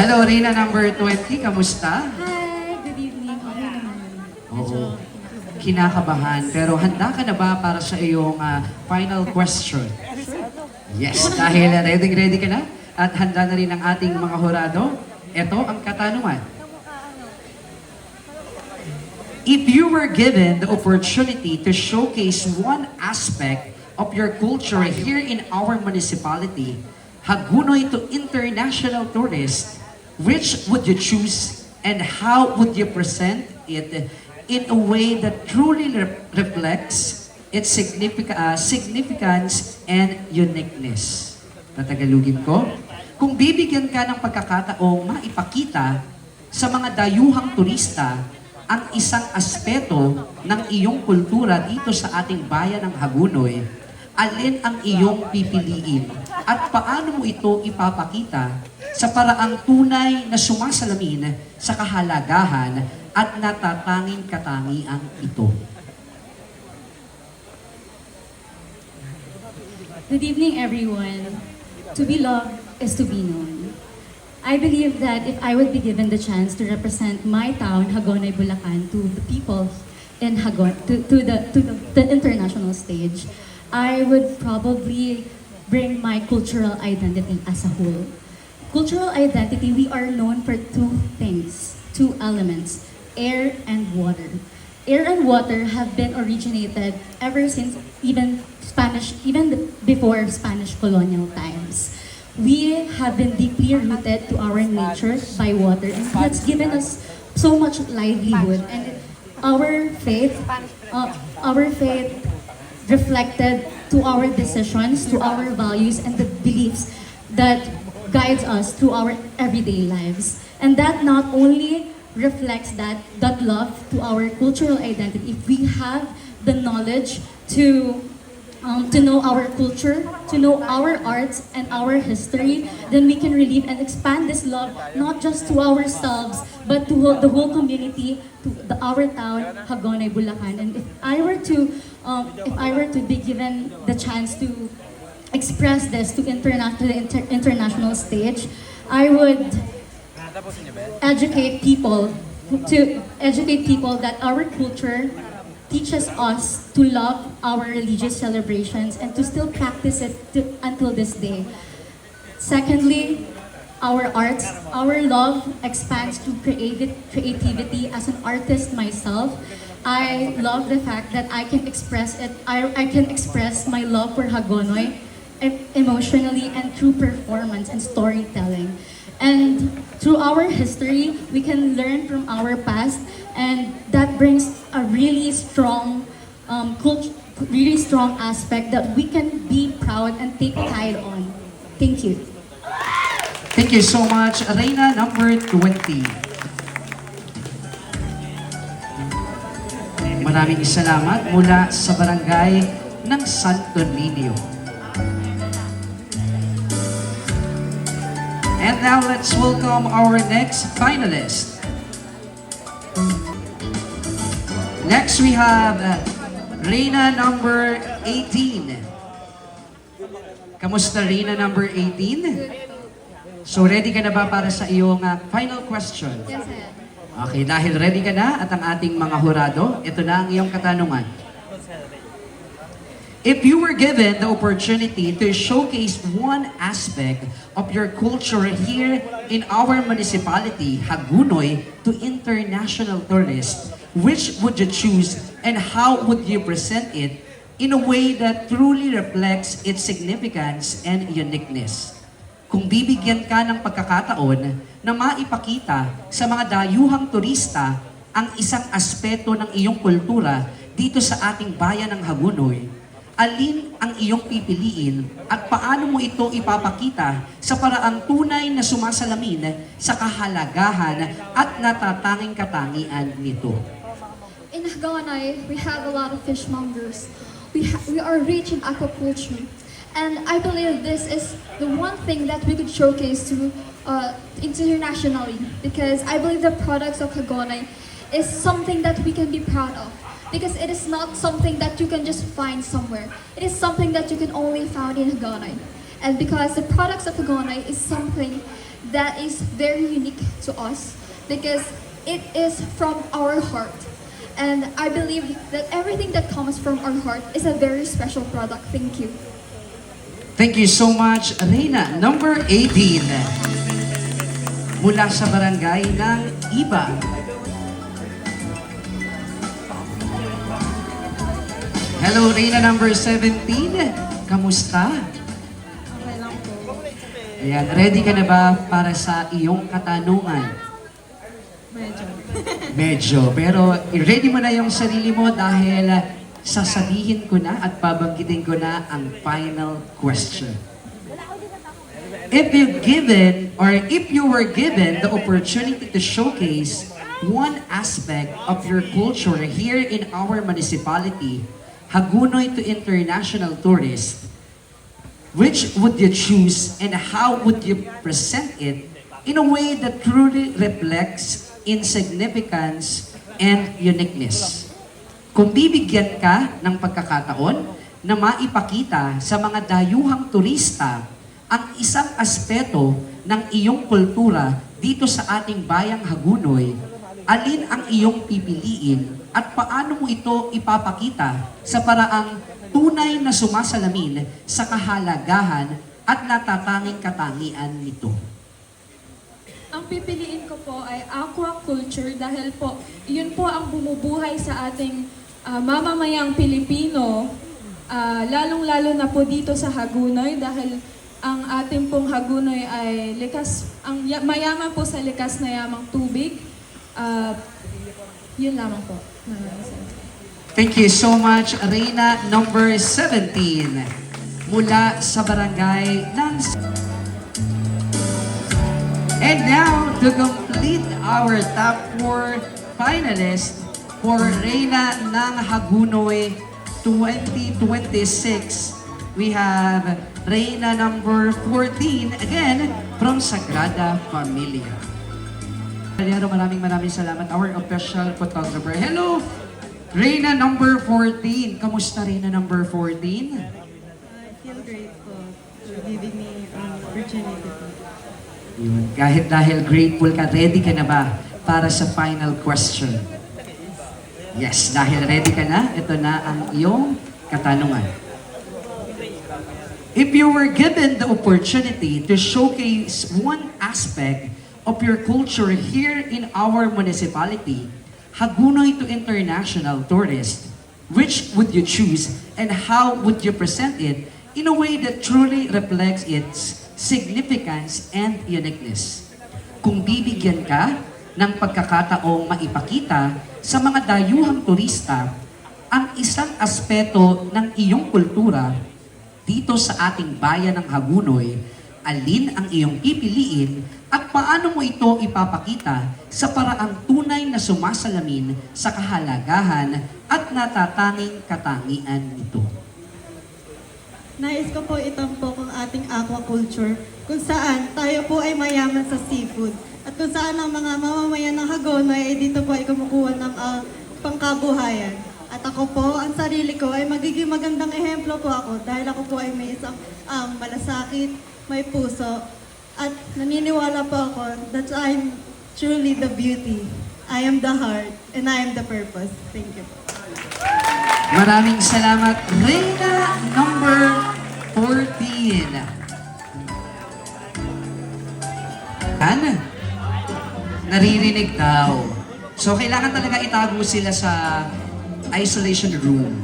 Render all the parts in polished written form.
Hello, Reyna number 20. Kamusta? Hi, good evening. Okay naman. Oo. Kinakabahan. Pero handa ka na ba para sa iyong final question? Yes, dahil ready ka na? At handa na rin ang ating mga hurado. Ito ang katanungan. If you were given the opportunity to showcase one aspect of your culture here in our municipality, Hagonoy to international tourists, which would you choose and how would you present it in a way that truly reflects its significance and uniqueness? Tatagalugin ko. Kung bibigyan ka ng pagkakataong maipakita sa mga dayuhang turista ang isang aspeto ng iyong kultura dito sa ating bayan ng Hagonoy, alin ang iyong pipiliin at paano mo ito ipapakita sa paraang tunay na sumasalamin sa kahalagahan at natatanging katangiang ito? Good evening, everyone. To be loved is to be known. I believe that if I would be given the chance to represent my town, Hagonoy, Bulacan, to the people in to the international stage, I would probably bring my cultural identity as a whole. Cultural identity, we are known for two things, two elements, air and water. Air and water have been originated ever since even before Spanish colonial times. We have been deeply rooted to our nature by water, and that's given us so much livelihood. And our faith reflected to our decisions, to our values, and the beliefs that guides us through our everyday lives. And that not only reflects that love to our cultural identity, if we have the knowledge to know our culture, to know our arts and our history, then we can relieve and expand this love not just to ourselves, but to the whole community, to our town, Hagonoy, Bulacan. And if I were to be given the chance to express this to the international stage, I would educate people that our culture teaches us to love our religious celebrations and to still practice it until this day. Secondly, our arts, our love expands to creativity. As an artist myself, I love the fact that I can express it. I can express my love for Hagonoy emotionally and through performance and storytelling. And through our history, we can learn from our past, and that brings a really strong really strong aspect that we can be proud and take pride on. Thank you. Thank you so much, Reyna number 20. Maraming salamat mula sa barangay ng Santo Niño. And now let's welcome our next finalist. Next we have Reyna number 18. Kamusta, Reyna number 18? So ready ka na ba para sa iyong final question? Yes, sir. Okay, dahil ready ka na at ang ating mga hurado, ito na ang iyong katanungan. If you were given the opportunity to showcase one aspect of your culture here in our municipality, Hagonoy, to international tourists, which would you choose and how would you present it in a way that truly reflects its significance and uniqueness? Kung bibigyan ka ng pagkakataon na maipakita sa mga dayuhang turista ang isang aspeto ng iyong kultura dito sa ating bayan ng Hagonoy, alin ang iyong pipiliin at paano mo ito ipapakita sa paraang tunay na sumasalamin sa kahalagahan at natatanging katangian nito? In Hagonoy, we have a lot of fishmongers. We are rich in aquaculture. And I believe this is the one thing that we could showcase to internationally, because I believe the products of Hagonoy is something that we can be proud of. Because it is not something that you can just find somewhere. It is something that you can only find in Hagonoy. And because the products of Hagonoy is something that is very unique to us because it is from our heart. And I believe that everything that comes from our heart is a very special product. Thank you. Thank you so much, Reyna. Number 18. Mula sa barangay ng Iba. Hello, Reyna number 17. Kamusta? Okay lang po. Ayan, ready ka na ba para sa iyong katanungan? Medyo. Medyo. Pero ready mo na yung sarili mo dahil sasabihin ko na at babanggitin ko na ang final question. If you were given the opportunity to showcase one aspect of your culture here in our municipality, Hagunoy to international tourists, which would you choose and how would you present it in a way that truly reflects in significance and uniqueness? Kung bibigyan ka ng pagkakataon na maipakita sa mga dayuhang turista ang isang aspeto ng iyong kultura dito sa ating bayang Hagunoy, alin ang iyong pipiliin at paano mo ito ipapakita sa paraang tunay na sumasalamin sa kahalagahan at natatanging katangian nito? Ang pipiliin ko po ay aquaculture dahil po yun po ang bumubuhay sa ating mamamayang Pilipino, lalong-lalo na po dito sa Hagunoy dahil ang ating pong Hagunoy ay mayaman po sa likas na yamang tubig. Yun lamang po. Maraming salamat. Thank you so much, Reyna number 17 mula sa barangay ng... And now, to complete our top 4 finalists for Reyna ng Hagunoy 2026, we have Reyna number 14, again, from Sagrada Familia. Maraming salamat. Our official photographer. Hello, Reyna number 14. Kamusta, Reyna number 14? I feel grateful for giving me an opportunity to. Yun. Kahit dahil grateful ka, ready ka na ba para sa final question? Yes, dahil ready ka na, ito na ang iyong katanungan. If you were given the opportunity to showcase one aspect of your culture here in our municipality, Hagunoy to international tourists, which would you choose and how would you present it in a way that truly reflects its significance and uniqueness? Kung bibigyan ka ng pagkakataong maipakita sa mga dayuhang turista ang isang aspeto ng iyong kultura dito sa ating bayan ng Hagunoy, alin ang iyong pipiliin at paano mo ito ipapakita sa paraang tunay na sumasalamin sa kahalagahan at natatanging katangian nito? Nais ko po itampok ang ating aquaculture kung saan tayo po ay mayaman sa seafood at kung saan ang mga mamamayan ng Hagonoy ay dito po ay kumukuha ng pangkabuhayan. At ako po, ang sarili ko ay magiging magandang ehemplo po ako dahil ako po ay may isang malasakit, may puso, at naniniwala po ako that I'm truly the beauty. I am the heart and I am the purpose. Thank you po. Maraming salamat, Reyna number 14. Ano? Naririnig daw. So, kailangan talaga itago sila sa isolation room.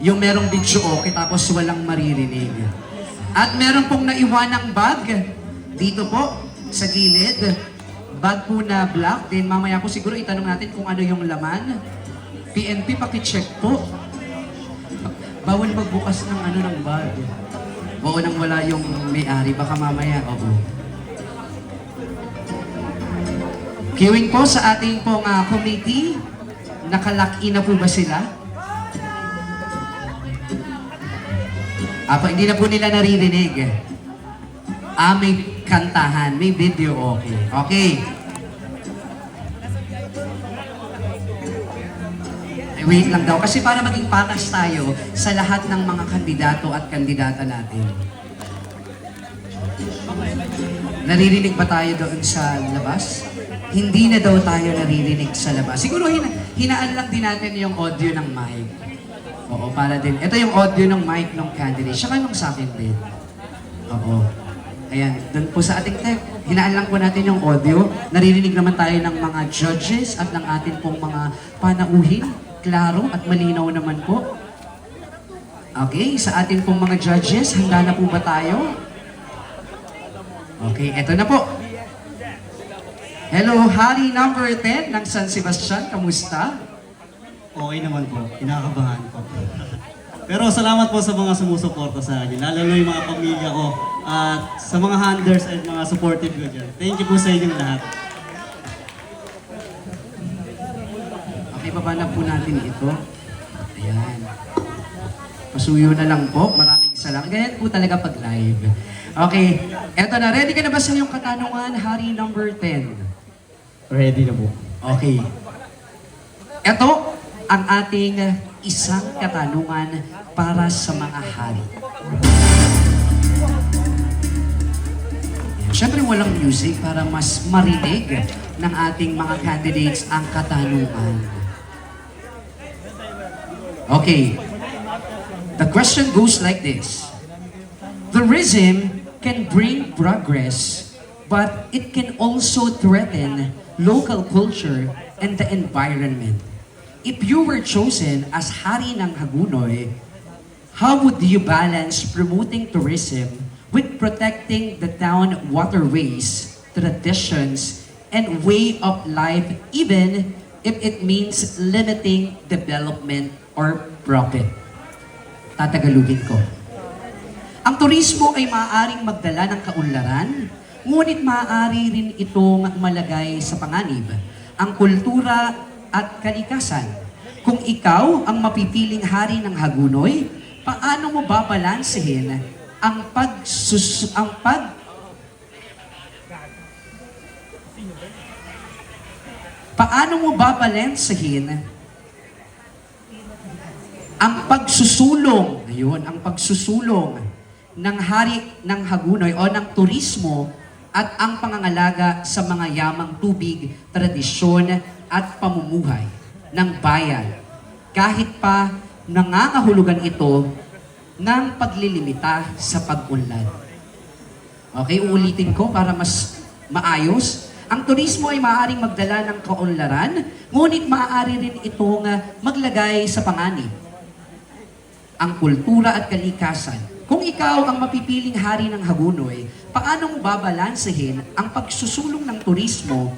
Yung merong video okay tapos walang maririnig. At meron pong naiwanang bag dito po sa gilid. Bag po na black. Then mamaya po siguro itanong natin kung ano yung laman. PNP, pakicheck po. Bawal magbukas ng ano ng bag. Oo, nang wala yung may-ari. Baka mamaya, oo. Queuing po sa ating pong committee. Nakalaki na po ba sila? Hindi na po nila naririnig. May kantahan, may video, okay. Okay. Wait lang daw, kasi para maging patas tayo sa lahat ng mga kandidato at kandidata natin. Naririnig ba tayo doon sa labas? Hindi na daw tayo naririnig sa labas. Siguro hinaan lang din natin yung audio ng mic. Oo, para din. Ito yung audio ng mic ng candidate. Siya nung sa akin din. Oo. Ayan, doon po sa ating tech, hinaan lang po natin yung audio. Naririnig naman tayo ng mga judges at ng ating pong mga panauhin. Klaro at malinaw naman po. Okay, sa ating pong mga judges, handa na po ba tayo? Okay, eto na po. Hello, Hari number 10 ng San Sebastian. Kamusta? Okay naman po, kinakabahan po. Pero salamat po sa mga sumusuporta sa akin, lalo na yung mga pamilya ko at sa mga handlers at mga supportive ko dyan. Thank you po sa inyong lahat. Okay, baba na po natin ito. Ayan. Pasuyo na lang po. Maraming salamat. Ganyan po talaga pag live. Okay, eto na. Ready ka na ba sa iyong katanungan, Hari number 10? Ready na po. Okay. Ito ang ating isang katanungan para sa mga hari. Siyempre walang music para mas marinig ng ating mga candidates ang katanungan. Okay. The question goes like this. Tourism can bring progress, but it can also threaten local culture and the environment. If you were chosen as Hari ng Hagunoy, how would you balance promoting tourism with protecting the town waterways, traditions, and way of life, even if it means limiting development or profit? Tatagalugin ko. Ang turismo ay maaaring magdala ng kaunlaran, ngunit maaari rin itong malagay sa panganib ang kultura at kalikasan. Kung ikaw ang mapipiling hari ng Hagunoy, paano mo babalansehin paano mo babalansehin ang pagsusulong, ayun, ang pagsusulong ng hari ng Hagunoy o ng turismo at ang pangangalaga sa mga yamang tubig, tradisyon at pamumuhay ng bayan, kahit pa nangangahulugan ito ng paglilimita sa pag-unlad. Okay, uulitin ko para mas maayos. Ang turismo ay maaaring magdala ng kaunlaran, ngunit maaari rin itong maglagay sa panganib ang kultura at kalikasan. Kung ikaw ang mapipiling hari ng Hagunoy, paano mo babalansehin ang pagsusulong ng turismo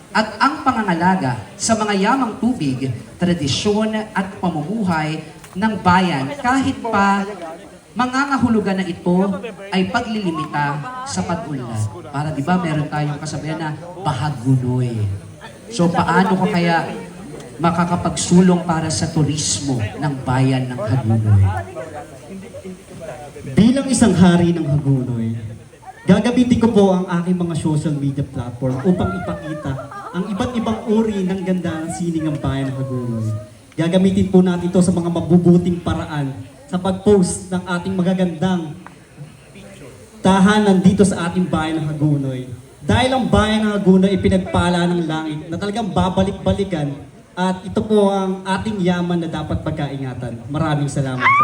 at ang pangangalaga sa mga yamang tubig, tradisyon at pamumuhay ng bayan kahit pa mangangahulugan na ito ay paglilimita sa pag-unlad? Para di ba meron tayong kasabihan na Bahagunoy. So paano ko kaya makakapagsulong para sa turismo ng bayan ng Hagunoy? Bilang isang hari ng Hagunoy, gagamitin ko po ang aking mga social media platform upang ipakita ang iba't ibang uri ng ganda ng sining ng bayan ng Hagunoy. Gagamitin po natin ito sa mga mabubuting paraan sa pag-post ng ating magagandang tahanan dito sa ating bayan ng Hagunoy. Dahil ang bayan ng Hagunoy ay pinagpala ng langit na talagang babalik-balikan at ito po ang ating yaman na dapat pagkaingatan. Maraming salamat po.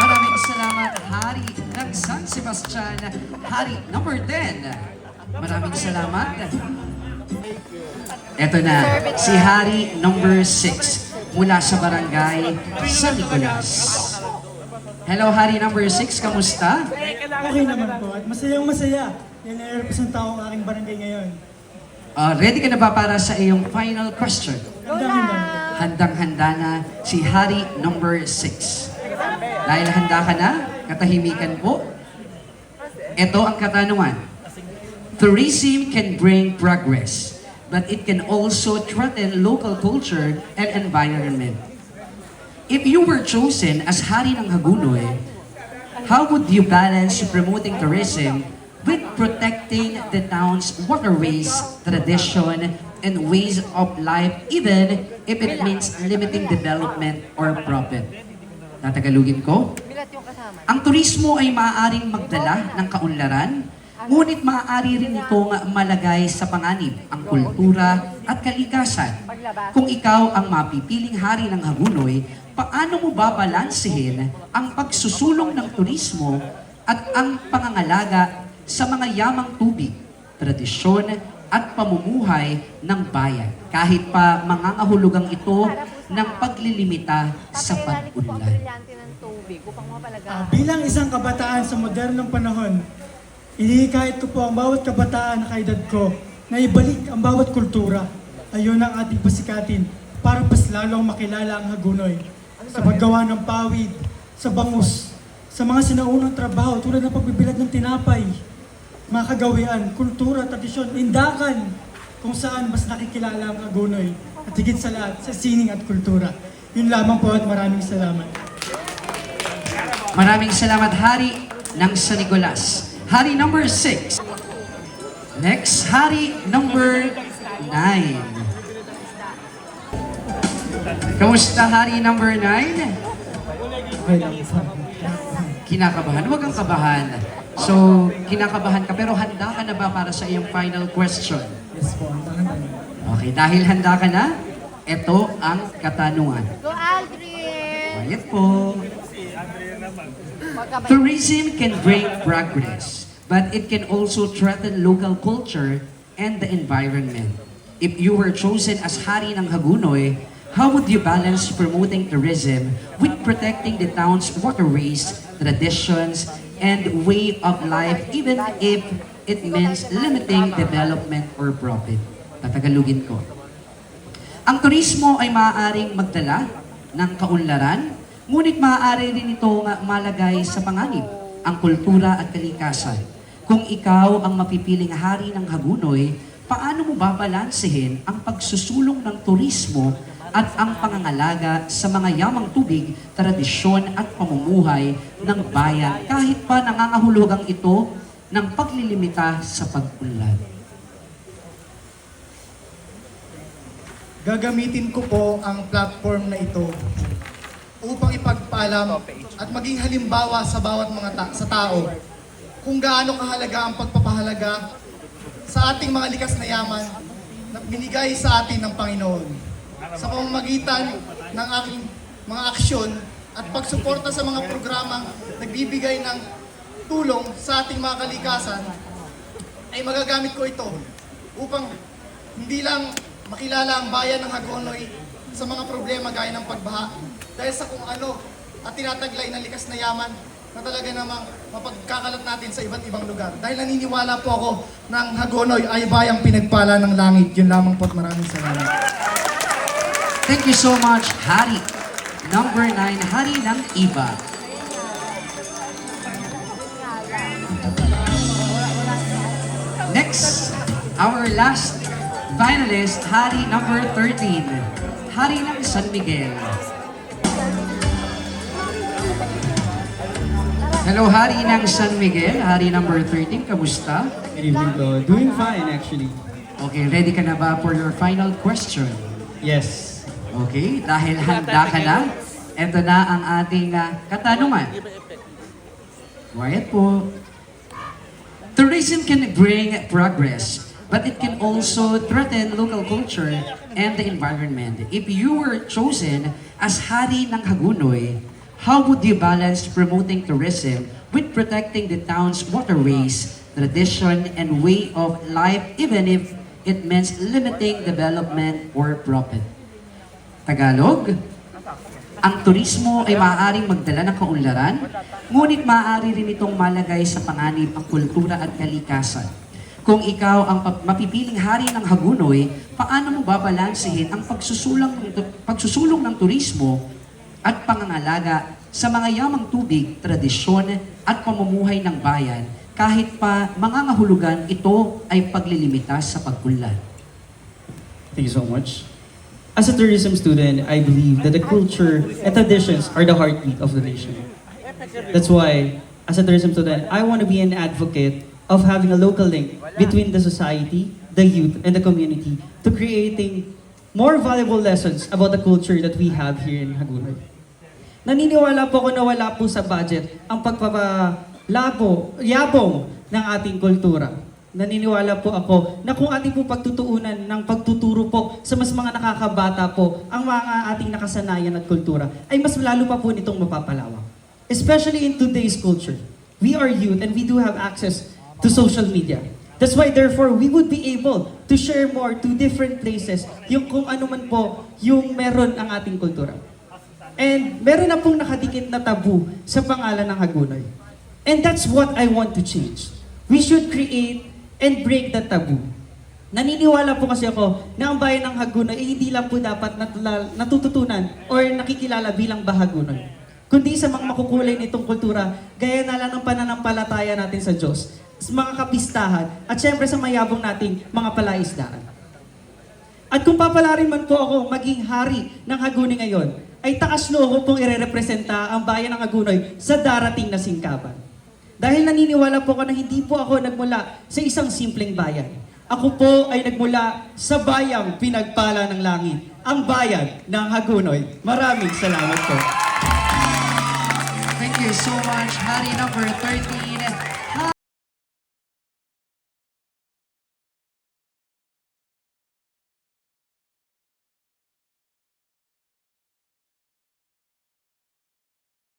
Maraming salamat, Hari ng San Sebastian, Hari number 10. Maraming salamat. Eto na, si Hari number 6 mula sa barangay San Nicolas. Hello, Hari number 6, kamusta? Okay naman po at masayang masaya. Yan ay representa ko ang aking barangay ngayon. Ready ka na ba para sa iyong final question? Handa-handa. Handang-handa na si Hari number 6. Dahil handa ka na, katahimikan po. Ito ang katanungan. Tourism can bring progress, but it can also threaten local culture and environment. If you were chosen as Hari ng Hagunoy, how would you balance promoting tourism with protecting the town's waterways, tradition, and ways of life, even if it means limiting development or profit? Tatagalugin ko. Ang turismo ay maaaring magdala ng kaunlaran, Ngunit maaari rin itong malagay sa panganib ang kultura at kalikasan. Kung ikaw ang mapipiling hari ng Hagunoy, paano mo babalansehin ang pagsusulong ng turismo at ang pangangalaga sa mga yamang tubig, tradisyon at pamumuhay ng bayan, kahit pa mangangahulugang ito ng paglilimita sa pag-unlad? Bilang isang kabataan sa modernong panahon, inihikayat ko po ang bawat kabataan na kaedad ko na ibalik ang bawat kultura. Ayun ang ating pasikatin para mas lalong makilala ang Hagunoy sa paggawa ng pawid, sa bangus, sa mga sinaunang trabaho tulad ng pagbibilad ng tinapay, mga kagawian, kultura, tradisyon, indakan, kung saan mas nakikilala ang Hagunoy at higit sa lahat sa sining at kultura. Yun lamang po at maraming salamat. Maraming salamat, Hari ng San Nicolas. Hari number 6. Next, Hari number 9. Kamusta, Hari number 9? Okay lang po. Kinakabahan? Huwag kang kabahan. So, kinakabahan ka, pero handa ka na ba para sa iyong final question? Yes po, ang tahan namin. Okay, dahil handa ka na, ito ang katanungan. Go Aldrin! Quiet po. Tourism can bring progress, but it can also threaten local culture and the environment. If you were chosen as Hari ng Hagunoy, how would you balance promoting tourism with protecting the town's waterways, traditions, and way of life, even if it means limiting development or profit? Tatagalugin ko. Ang turismo ay maaaring magdala ng kaunlaran, ngunit maaari rin itong malagay sa panganib ang kultura at kalikasan. Kung ikaw ang mapipiling hari ng Hagunoy, paano mo babalansehin ang pagsusulong ng turismo at ang pangangalaga sa mga yamang tubig, tradisyon at pamumuhay ng bayan kahit pa nangangahulugang ito ng paglilimita sa pag-unlad? Gagamitin ko po ang platform na ito upang ipagpaalam at maging halimbawa sa bawat mga sa tao kung gaano kahalaga ang pagpapahalaga sa ating mga likas na yaman na binigay sa atin ng Panginoon. Sa pamamagitan ng aking mga aksyon at pagsuporta sa mga programang nagbibigay ng tulong sa ating mga kalikasan, ay magagamit ko ito upang hindi lang makilala ang bayan ng Hagonoy sa mga problema gaya ng pagbaha dahil sa kung ano at tinataglay ng likas na yaman na talaga namang mapagkakalat natin sa iba't ibang lugar. Dahil naniniwala po ako ng Hagonoy ay bayang pinagpala ng langit. Yun lamang po at maraming salamat. Thank you so much, Hari. Number 9, Hari ng Iba. Next, our last finalist, Hari number 13, Hari ng San Miguel. Hello, Hari ng San Miguel, Hari number 13, kamusta? Good evening po. Doing fine actually. Okay, ready ka na ba for your final question? Yes. Okay, dahil handa ka na, ito na ang ating katanungan. Quiet po. Tourism can bring progress, but it can also threaten local culture and the environment. If you were chosen as Hari ng Hagunoy, how would you balance promoting tourism with protecting the town's waterways, tradition, and way of life, even if it means limiting development or profit? Tagalog, ang turismo ay maaaring magdala ng kaunlaran, ngunit maaari rin itong malagay sa panganib ang kultura at kalikasan. Kung ikaw ang mapipiling hari ng Hagunoy, paano mo babalansehin ang pagsusulong ng turismo at pangangalaga sa mga yamang tubig, tradisyon at pamumuhay ng bayan kahit pa mangangahulugan ito ay paglilimita sa pagkunlad? Thank you so much. As a tourism student, I believe that the culture and traditions are the heartbeat of the nation. That's why, as a tourism student, I want to be an advocate of having a local link between the society, the youth, and the community to creating more valuable lessons about the culture that we have here in Hagunoy. Naniniwala po ako na wala po sa budget ang yabong ng ating kultura. Naniniwala po ako na kung ating po pagtutuunan ng pagtuturo po sa mas mga nakakabata po ang mga ating nakasanayan at kultura, ay mas lalo pa po nitong mapapalawak. Especially in today's culture. We are youth and we do have access to social media. That's why therefore we would be able to share more to different places yung kung ano man po yung meron ang ating kultura. And meron na pong nakadikit na tabu sa pangalan ng Hagonoy. And that's what I want to change. We should create and break the taboo. Naniniwala po kasi ako na ang bayan ng Hagonoy ay hindi lang po dapat natututunan or nakikilala bilang Bahagonoy, kundi sa mga makukulay nitong kultura, gaya na lang ng pananampalataya natin sa Diyos, sa mga kapistahan, at syempre sa mayabong nating mga palaisdaan. At kung papalarin man po ako maging hari ng Hagonoy ngayon, ay taas loob ko pong irerepresenta ang bayan ng Hagonoy sa darating na singkaban. Dahil naniniwala po ako na hindi po ako nagmula sa isang simpleng bayan. Ako po ay nagmula sa bayang pinagpala ng langit, ang bayan ng Hagonoy. Maraming salamat po. Thank you so much, Hari number 13.